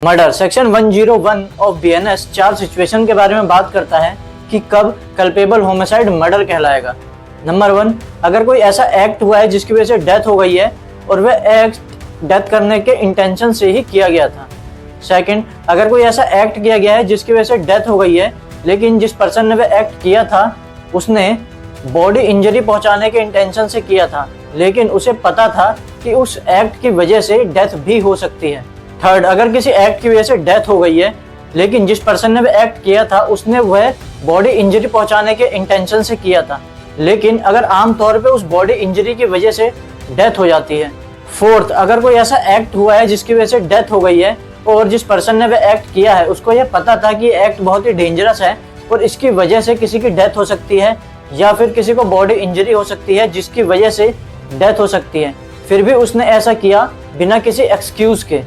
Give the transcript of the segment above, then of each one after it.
Murder section 101 of BNS 4 situation के बारे में बात करता है कि कब कल्पेबल होमिसाइड मर्डर कहलाएगा। नंबर 1, अगर कोई ऐसा एक्ट हुआ है जिसकी वजह से डेथ हो गई है और वह एक्ट डेथ करने के इंटेंशन से ही किया गया था। सेकंड, अगर कोई ऐसा एक्ट किया गया है जिसकी वजह से डेथ हो गई है लेकिन जिस पर्सन ने वह एक्ट किया था उसने बॉडी इंजरी पहुंचाने के इंटेंशन से किया था लेकिन उसे पता था कि उस एक्ट की वजह से डेथ भी हो सकती है। थर्ड, अगर किसी एक्ट की वजह से डेथ हो गई है लेकिन जिस पर्सन ने वह एक्ट किया था उसने वह बॉडी इंजरी पहुंचाने के इंटेंशन से किया था लेकिन अगर आम तौर पे उस बॉडी इंजरी की वजह से डेथ हो जाती है। फोर्थ, अगर कोई ऐसा एक्ट हुआ है जिसकी वजह से डेथ हो गई है और जिस पर्सन ने वह एक्ट किया है उसको यह पता था कि एक्ट बहुत ही डेंजरस है और इसकी वजह से किसी की डेथ हो सकती है या फिर किसी को बॉडी इंजरी हो सकती है जिसकी वजह से डेथ हो सकती है, फिर भी उसने ऐसा किया बिना किसी एक्सक्यूज के।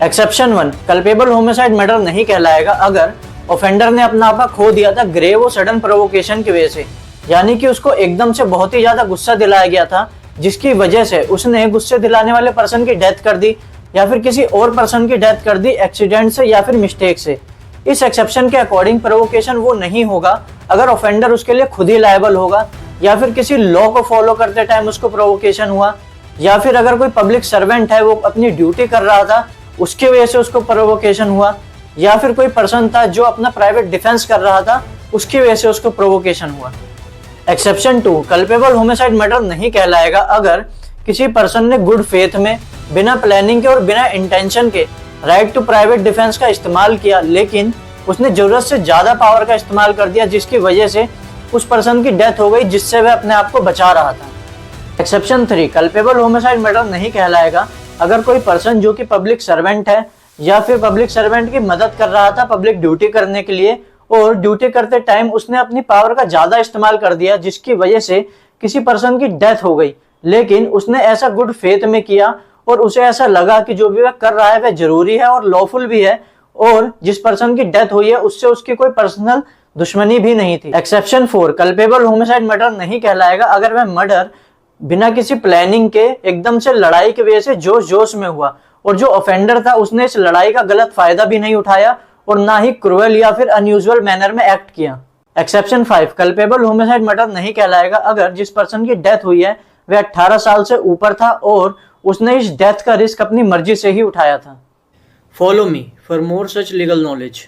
एक्सेप्शन 1, कल्पेबल होमिसाइड मर्डर नहीं कहलाएगा अगर ऑफेंडर ने अपना आपा खो दिया था ग्रेव और सडन प्रोवोकेशन की वजह से, यानी कि उसको एकदम से बहुत ही ज्यादा गुस्सा दिलाया गया था जिसकी वजह से उसने गुस्से दिलाने वाले पर्सन की डेथ कर दी या फिर किसी और पर्सन की डेथ कर दी एक्सीडेंट से या फिर मिस्टेक से। इस एक्सेप्शन के अकॉर्डिंग प्रोवोकेशन वो नहीं होगा अगर ऑफेंडर उसके लिए खुद ही लायबल होगा या फिर किसी लॉ को फॉलो करते टाइम उसको प्रोवोकेशन हुआ या फिर अगर कोई पब्लिक सर्वेंट है वो अपनी ड्यूटी कर रहा था उसकी वजह से उसको प्रोवोकेशन हुआ या फिर कोई पर्सन था जो अपना प्राइवेट डिफेंस कर रहा था उसकी वजह से उसको प्रोवोकेशन हुआ। एक्सेप्शन 2, कल्पेबल होमिसाइड मर्डर नहीं कहलाएगा अगर किसी पर्सन ने गुड फेथ में बिना प्लानिंग के और बिना इंटेंशन के राइट टू प्राइवेट डिफेंस का इस्तेमाल किया लेकिन उसने जरूरत से ज्यादा पावर का इस्तेमाल कर दिया जिसकी वजह से उस पर्सन की डेथ हो गई जिससे वह अपने आप को बचा रहा था। एक्सेप्शन 3, कल्पेबल होमिसाइड मर्डर नहीं कहलाएगा अगर कोई पर्सन जो कि पब्लिक सर्वेंट है या फिर पब्लिक सर्वेंट की मदद कर रहा था पब्लिक ड्यूटी करने के लिए और ड्यूटी करते टाइम उसने अपनी पावर का ज्यादा इस्तेमाल कर दिया जिसकी वजह से किसी पर्सन की डेथ हो गई लेकिन उसने ऐसा गुड फेथ में किया और उसे ऐसा लगा कि जो भी वह कर रहा है वह जरूरी है और लॉफुल भी है और जिस पर्सन की डेथ हुई है उससे उसकी कोई पर्सनल दुश्मनी भी नहीं थी। एक्सेप्शन 4, कल्पेबल होमिसाइड मर्डर नहीं कहलाएगा अगर वह मर्डर बिना किसी प्लानिंग के एकदम से लड़ाई की वजह से जोश जोश में हुआ और जो ऑफेंडर था उसने इस लड़ाई का गलत फायदा भी नहीं उठाया और ना ही क्रूअल या फिर अनयूजुअल मैनर में एक्ट किया। एक्सेप्शन 5, कल्पेबल होमिसाइड मर्डर नहीं कहलाएगा अगर जिस पर्सन की डेथ हुई है वह 18 साल से ऊपर था और उसने इस डेथ का रिस्क अपनी मर्जी से ही उठाया था। Follow me for more such legal knowledge.